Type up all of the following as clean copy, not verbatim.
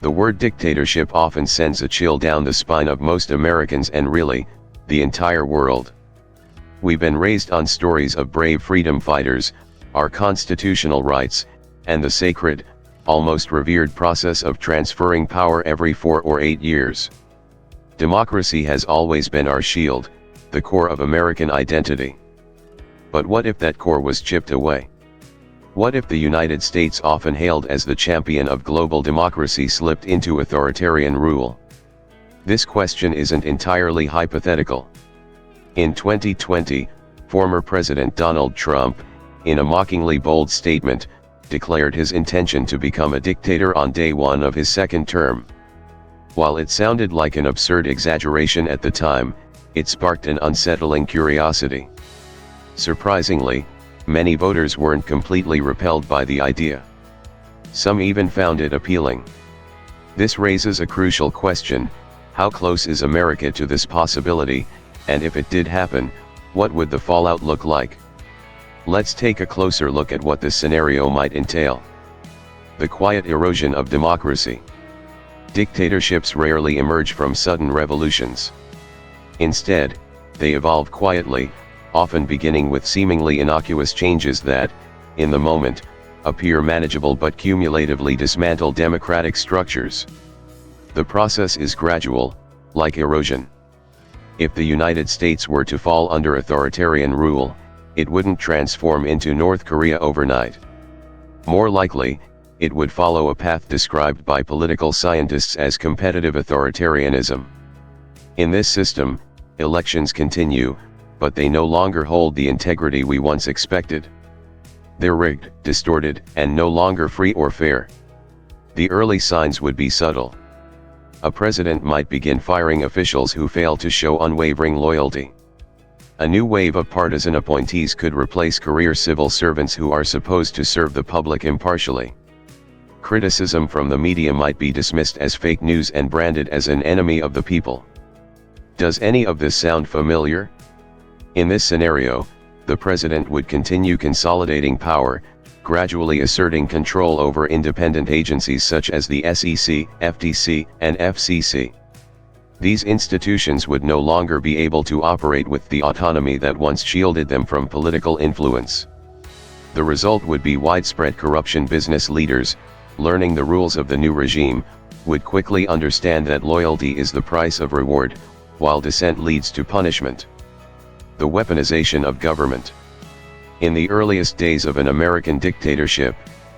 The word dictatorship often sends a chill down the spine of most Americans and really, the entire world. We've been raised on stories of brave freedom fighters, our constitutional rights, and the sacred, almost revered process of transferring power every 4 or 8 years. Democracy has always been our shield, the core of American identity. But what if that core was chipped away? What if the United States, often hailed as the champion of global democracy, slipped into authoritarian rule? This question isn't entirely hypothetical. In 2020, former President Donald Trump, in a mockingly bold statement, declared his intention to become a dictator on day one of his second term. While it sounded like an absurd exaggeration at the time, it sparked an unsettling curiosity. Surprisingly, many voters weren't completely repelled by the idea. Some even found it appealing. This raises a crucial question: how close is America to this possibility, and if it did happen, what would the fallout look like? Let's take a closer look at what this scenario might entail. The quiet erosion of democracy. Dictatorships rarely emerge from sudden revolutions. Instead, they evolve quietly, often beginning with seemingly innocuous changes that, in the moment, appear manageable but cumulatively dismantle democratic structures. The process is gradual, like erosion. If the United States were to fall under authoritarian rule, it wouldn't transform into North Korea overnight. More likely, it would follow a path described by political scientists as competitive authoritarianism. In this system, elections continue, but they no longer hold the integrity we once expected. They're rigged, distorted, and no longer free or fair. The early signs would be subtle. A president might begin firing officials who fail to show unwavering loyalty. A new wave of partisan appointees could replace career civil servants who are supposed to serve the public impartially. Criticism from the media might be dismissed as fake news and branded as an enemy of the people. Does any of this sound familiar? In this scenario, the president would continue consolidating power, gradually asserting control over independent agencies such as the SEC, FTC, and FCC. These institutions would no longer be able to operate with the autonomy that once shielded them from political influence. The result would be widespread corruption. Business leaders, learning the rules of the new regime, would quickly understand that loyalty is the price of reward, while dissent leads to punishment. The weaponization of government. In the earliest days of an American dictatorship,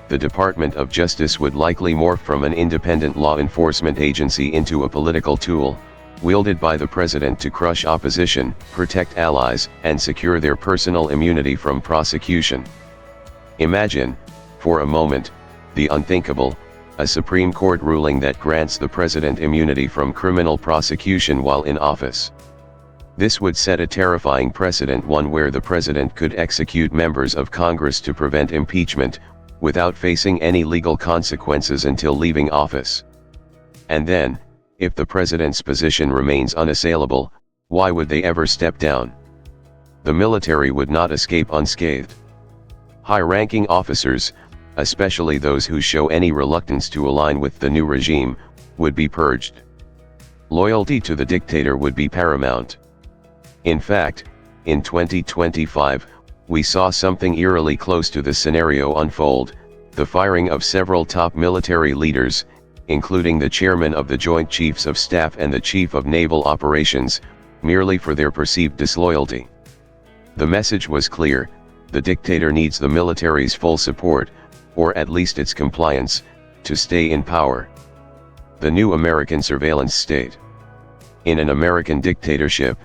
the Department of Justice would likely morph from an independent law enforcement agency into a political tool, wielded by the president to crush opposition, protect allies, and secure their personal immunity from prosecution. Imagine, for a moment, the unthinkable: a Supreme Court ruling that grants the president immunity from criminal prosecution while in office. This would set a terrifying precedent, one where the president could execute members of Congress to prevent impeachment, without facing any legal consequences until leaving office. And then, if the president's position remains unassailable, why would they ever step down? The military would not escape unscathed. High-ranking officers, especially those who show any reluctance to align with the new regime, would be purged. Loyalty to the dictator would be paramount. In fact, in 2025, we saw something eerily close to this scenario unfold: the firing of several top military leaders, including the chairman of the Joint Chiefs of Staff and the Chief of Naval Operations, merely for their perceived disloyalty. The message was clear: the dictator needs the military's full support, or at least its compliance, to stay in power. The new American surveillance state. In an American dictatorship,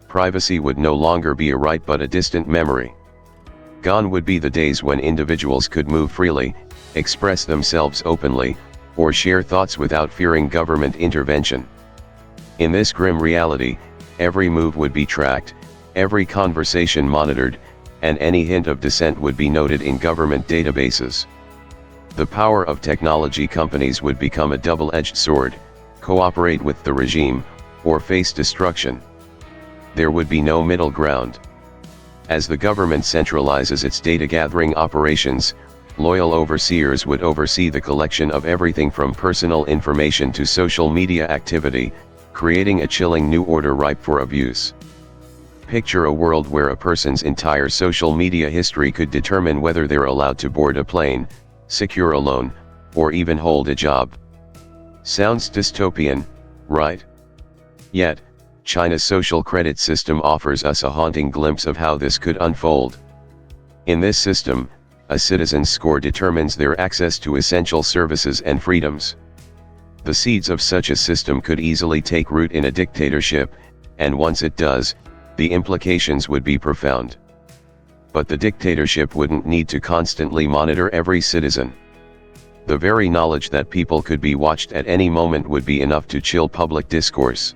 privacy would no longer be a right but a distant memory. Gone would be the days when individuals could move freely, express themselves openly, or share thoughts without fearing government intervention. In this grim reality, every move would be tracked, every conversation monitored, and any hint of dissent would be noted in government databases. The power of technology companies would become a double-edged sword: cooperate with the regime, or face destruction. There would be no middle ground. As the government centralizes its data-gathering operations, Loyal overseers would oversee the collection of everything from personal information to social media activity, creating a chilling new order ripe for abuse. Picture a world where a person's entire social media history could determine whether they're allowed to board a plane, secure a loan, or even hold a job. Sounds dystopian, right? Yet, China's social credit system offers us a haunting glimpse of how this could unfold. In this system, a citizen's score determines their access to essential services and freedoms. The seeds of such a system could easily take root in a dictatorship, and once it does, the implications would be profound. But the dictatorship wouldn't need to constantly monitor every citizen. The very knowledge that people could be watched at any moment would be enough to chill public discourse.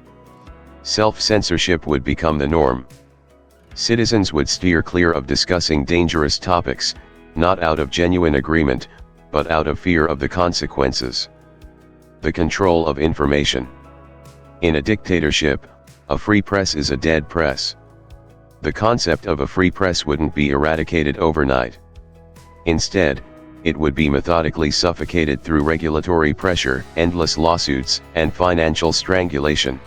Self-censorship would become the norm. Citizens would steer clear of discussing dangerous topics, not out of genuine agreement, but out of fear of the consequences. The control of information. In a dictatorship, a free press is a dead press. The concept of a free press wouldn't be eradicated overnight. Instead, it would be methodically suffocated through regulatory pressure, endless lawsuits, and financial strangulation.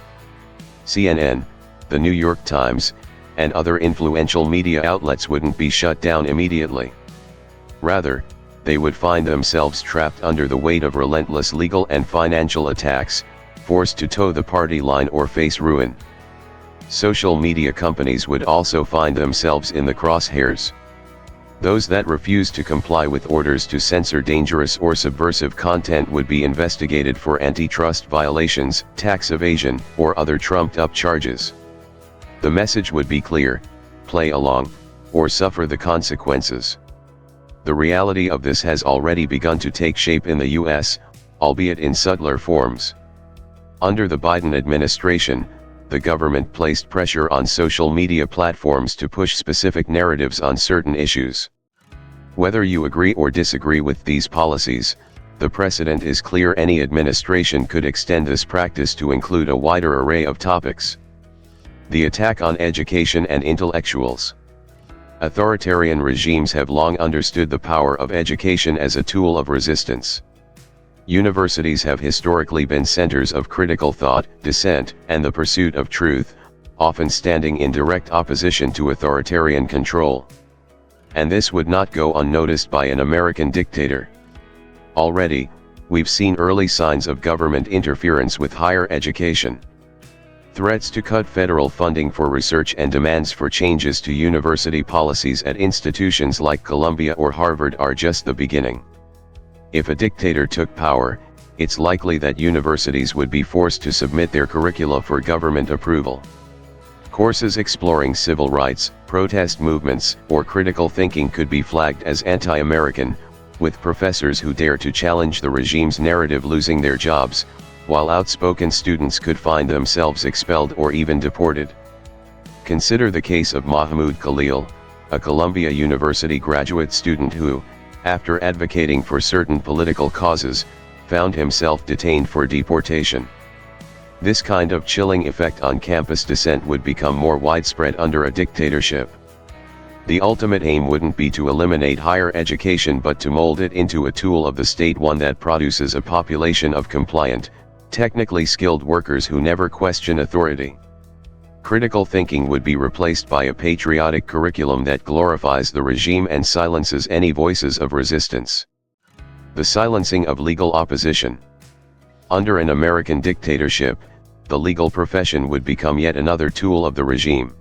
CNN, the New York Times, and other influential media outlets wouldn't be shut down immediately. Rather, they would find themselves trapped under the weight of relentless legal and financial attacks, forced to toe the party line or face ruin. Social media companies would also find themselves in the crosshairs. Those that refused to comply with orders to censor dangerous or subversive content would be investigated for antitrust violations, tax evasion, or other trumped-up charges. The message would be clear: play along, or suffer the consequences. The reality of this has already begun to take shape in the US, albeit in subtler forms. Under the Biden administration, the government placed pressure on social media platforms to push specific narratives on certain issues. Whether you agree or disagree with these policies, the precedent is clear: any administration could extend this practice to include a wider array of topics. The attack on education and intellectuals. Authoritarian regimes have long understood the power of education as a tool of resistance. Universities have historically been centers of critical thought, dissent, and the pursuit of truth, often standing in direct opposition to authoritarian control. And this would not go unnoticed by an American dictator. Already, we've seen early signs of government interference with higher education. Threats to cut federal funding for research and demands for changes to university policies at institutions like Columbia or Harvard are just the beginning. If a dictator took power, it's likely that universities would be forced to submit their curricula for government approval. Courses exploring civil rights, protest movements, or critical thinking could be flagged as anti-American, with professors who dare to challenge the regime's narrative losing their jobs, while outspoken students could find themselves expelled or even deported. Consider the case of Mahmoud Khalil, a Columbia University graduate student who, after advocating for certain political causes, found himself detained for deportation. This kind of chilling effect on campus dissent would become more widespread under a dictatorship. The ultimate aim wouldn't be to eliminate higher education but to mold it into a tool of the state, one that produces a population of compliant, technically skilled workers who never question authority. Critical thinking would be replaced by a patriotic curriculum that glorifies the regime and silences any voices of resistance. The silencing of legal opposition. Under an American dictatorship, the legal profession would become yet another tool of the regime.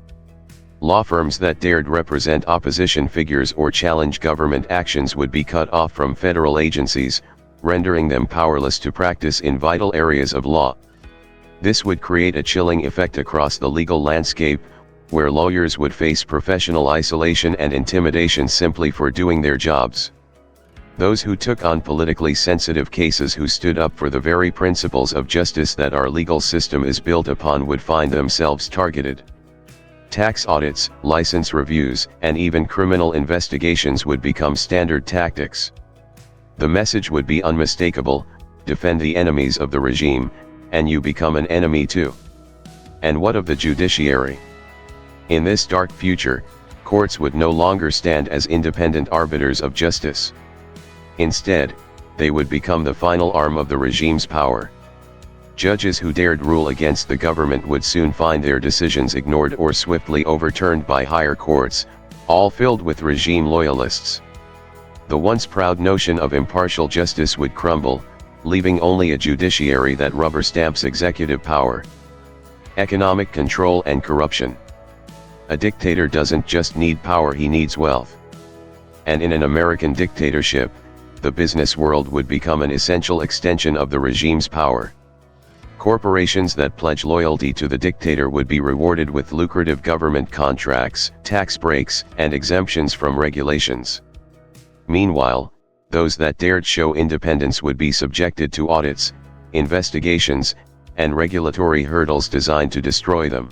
Law firms that dared represent opposition figures or challenge government actions would be cut off from federal agencies, rendering them powerless to practice in vital areas of law. This would create a chilling effect across the legal landscape, where lawyers would face professional isolation and intimidation simply for doing their jobs. Those who took on politically sensitive cases, who stood up for the very principles of justice that our legal system is built upon, would find themselves targeted. Tax audits, license reviews, and even criminal investigations would become standard tactics. The message would be unmistakable: defend the enemies of the regime, and you become an enemy too. And what of the judiciary? In this dark future, courts would no longer stand as independent arbiters of justice. Instead, they would become the final arm of the regime's power. Judges who dared rule against the government would soon find their decisions ignored or swiftly overturned by higher courts, all filled with regime loyalists. The once proud notion of impartial justice would crumble, leaving only a judiciary that rubber stamps executive power. Economic control and corruption. A dictator doesn't just need power, he needs wealth. And in an American dictatorship, the business world would become an essential extension of the regime's power. Corporations that pledge loyalty to the dictator would be rewarded with lucrative government contracts, tax breaks, and exemptions from regulations. Meanwhile, those that dared show independence would be subjected to audits, investigations, and regulatory hurdles designed to destroy them.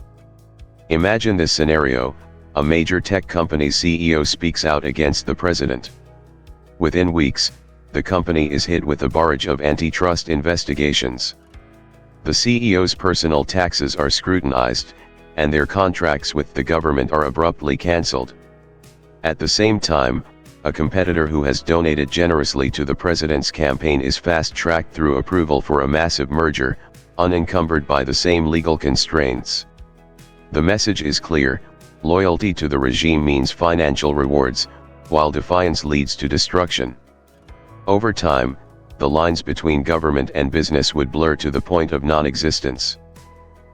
Imagine this scenario: a major tech company's CEO speaks out against the president. Within weeks, the company is hit with a barrage of antitrust investigations. The CEO's personal taxes are scrutinized, and their contracts with the government are abruptly cancelled. At the same time, a competitor who has donated generously to the president's campaign is fast-tracked through approval for a massive merger, unencumbered by the same legal constraints. The message is clear: loyalty to the regime means financial rewards, while defiance leads to destruction. Over time, the lines between government and business would blur to the point of non-existence.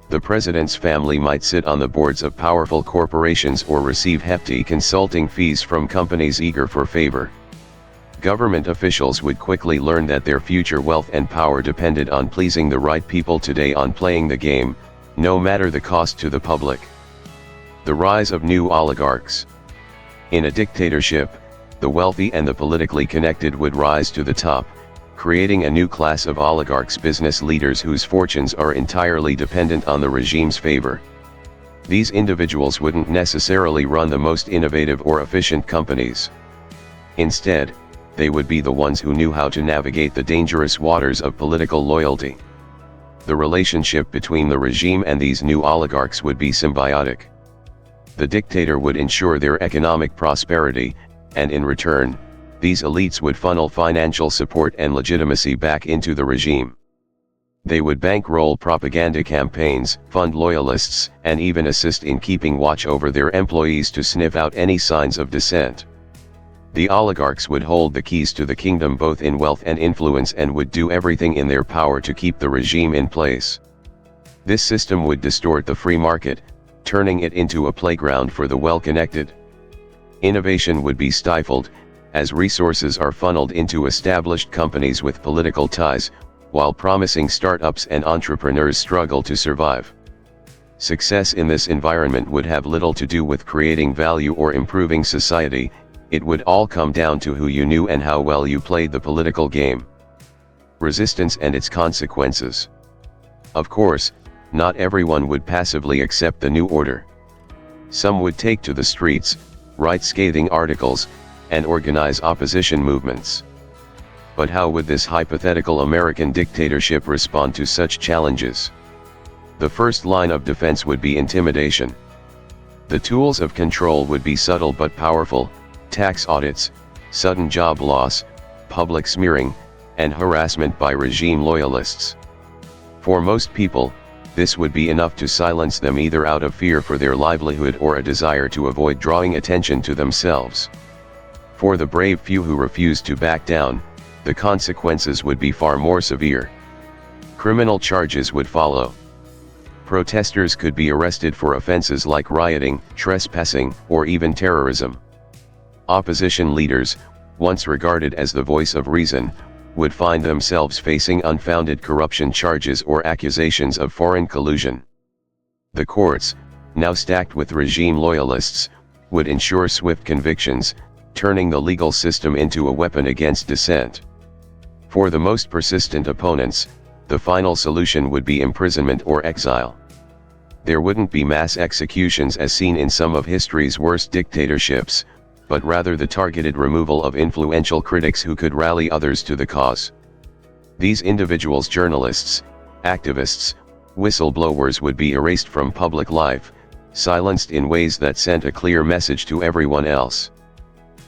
The president's family might sit on the boards of powerful corporations or receive hefty consulting fees from companies eager for favor. Government officials would quickly learn that their future wealth and power depended on pleasing the right people today, on playing the game, no matter the cost to the public. The rise of new oligarchs. In a dictatorship, the wealthy and the politically connected would rise to the top, creating a new class of oligarchs, business leaders whose fortunes are entirely dependent on the regime's favor. These individuals wouldn't necessarily run the most innovative or efficient companies. Instead, they would be the ones who knew how to navigate the dangerous waters of political loyalty. The relationship between the regime and these new oligarchs would be symbiotic. The dictator would ensure their economic prosperity, and in return, these elites would funnel financial support and legitimacy back into the regime. They would bankroll propaganda campaigns, fund loyalists, and even assist in keeping watch over their employees to sniff out any signs of dissent. The oligarchs would hold the keys to the kingdom both in wealth and influence, and would do everything in their power to keep the regime in place. This system would distort the free market, turning it into a playground for the well-connected. Innovation would be stifled, as resources are funneled into established companies with political ties, while promising startups and entrepreneurs struggle to survive. Success in this environment would have little to do with creating value or improving society. It would all come down to who you knew and how well you played the political game. Resistance and its consequences. Of course, not everyone would passively accept the new order. Some would take to the streets, write scathing articles, and organize opposition movements. But how would this hypothetical American dictatorship respond to such challenges? The first line of defense would be intimidation. The tools of control would be subtle but powerful: tax audits, sudden job loss, public smearing, and harassment by regime loyalists. For most people, this would be enough to silence them, either out of fear for their livelihood or a desire to avoid drawing attention to themselves. For the brave few who refused to back down, the consequences would be far more severe. Criminal charges would follow. Protesters could be arrested for offenses like rioting, trespassing, or even terrorism. Opposition leaders, once regarded as the voice of reason, would find themselves facing unfounded corruption charges or accusations of foreign collusion. The courts, now stacked with regime loyalists, would ensure swift convictions, turning the legal system into a weapon against dissent. For the most persistent opponents, the final solution would be imprisonment or exile. There wouldn't be mass executions as seen in some of history's worst dictatorships, but rather the targeted removal of influential critics who could rally others to the cause. These individuals, journalists, activists, whistleblowers, would be erased from public life, silenced in ways that sent a clear message to everyone else.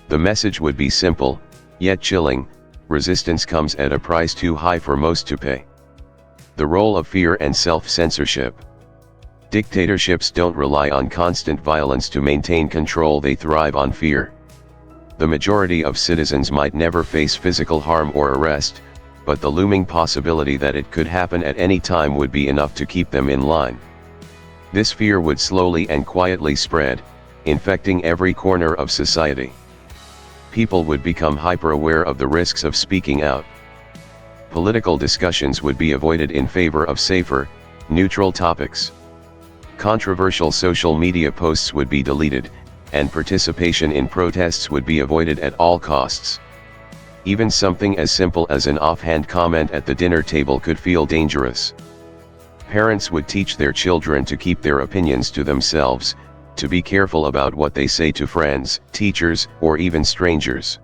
The message would be simple, yet chilling: resistance comes at a price too high for most to pay. The role of fear and self-censorship. Dictatorships don't rely on constant violence to maintain control, they thrive on fear. The majority of citizens might never face physical harm or arrest, but the looming possibility that it could happen at any time would be enough to keep them in line. This fear would slowly and quietly spread, infecting every corner of society. People would become hyper-aware of the risks of speaking out. Political discussions would be avoided in favor of safer, neutral topics. Controversial social media posts would be deleted, and participation in protests would be avoided at all costs. Even something as simple as an offhand comment at the dinner table could feel dangerous. Parents would teach their children to keep their opinions to themselves, to be careful about what they say to friends, teachers, or even strangers.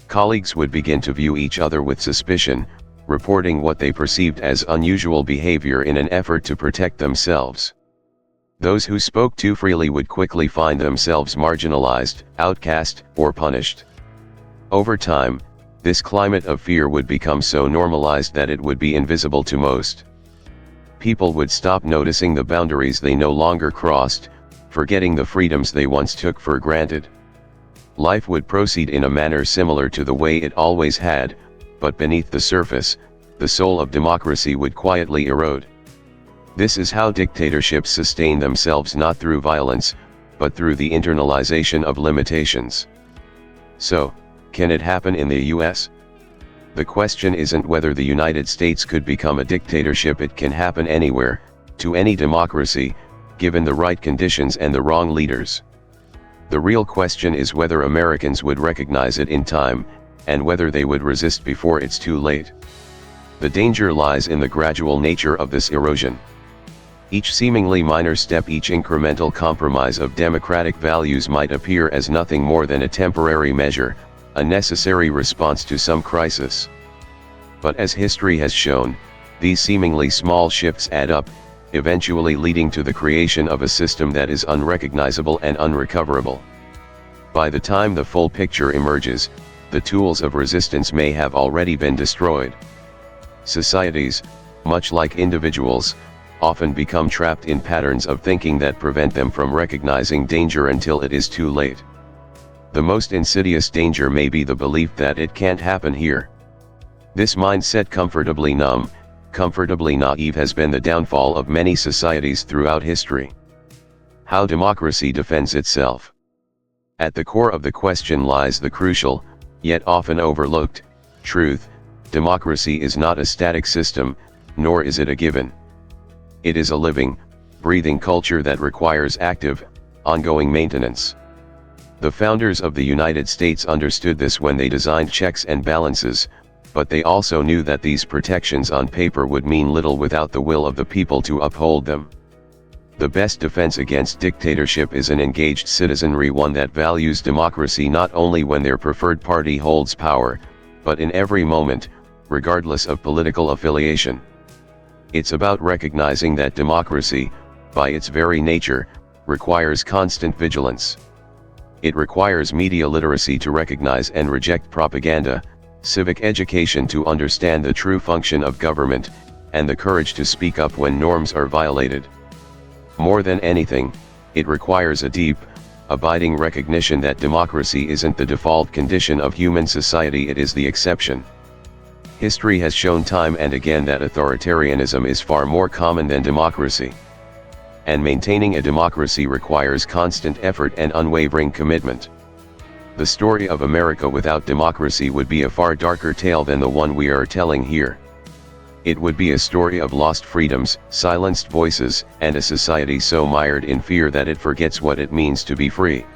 Colleagues would begin to view each other with suspicion, reporting what they perceived as unusual behavior in an effort to protect themselves. Those who spoke too freely would quickly find themselves marginalized, outcast, or punished. Over time, this climate of fear would become so normalized that it would be invisible to most. People would stop noticing the boundaries they no longer crossed, forgetting the freedoms they once took for granted. Life would proceed in a manner similar to the way it always had, but beneath the surface, the soul of democracy would quietly erode. This is how dictatorships sustain themselves, not through violence, but through the internalization of limitations. So, can it happen in the US? The question isn't whether the United States could become a dictatorship. It can happen anywhere, to any democracy, given the right conditions and the wrong leaders. The real question is whether Americans would recognize it in time, and whether they would resist before it's too late. The danger lies in the gradual nature of this erosion. Each seemingly minor step, each incremental compromise of democratic values might appear as nothing more than a temporary measure, a necessary response to some crisis. But as history has shown, these seemingly small shifts add up, eventually leading to the creation of a system that is unrecognizable and unrecoverable. By the time the full picture emerges, the tools of resistance may have already been destroyed. Societies, much like individuals, often become trapped in patterns of thinking that prevent them from recognizing danger until it is too late. The most insidious danger may be the belief that it can't happen here. This mindset, comfortably numb, comfortably naive, has been the downfall of many societies throughout history. How democracy defends itself. At the core of the question lies the crucial, yet often overlooked, truth: democracy is not a static system, nor is it a given. It is a living, breathing culture that requires active, ongoing maintenance. The founders of the United States understood this when they designed checks and balances, but they also knew that these protections on paper would mean little without the will of the people to uphold them. The best defense against dictatorship is an engaged citizenry, one that values democracy not only when their preferred party holds power, but in every moment, regardless of political affiliation. It's about recognizing that democracy, by its very nature, requires constant vigilance. It requires media literacy to recognize and reject propaganda, civic education to understand the true function of government, and the courage to speak up when norms are violated. More than anything, it requires a deep, abiding recognition that democracy isn't the default condition of human society, it is the exception. History has shown time and again that authoritarianism is far more common than democracy. And maintaining a democracy requires constant effort and unwavering commitment. The story of America without democracy would be a far darker tale than the one we are telling here. It would be a story of lost freedoms, silenced voices, and a society so mired in fear that it forgets what it means to be free.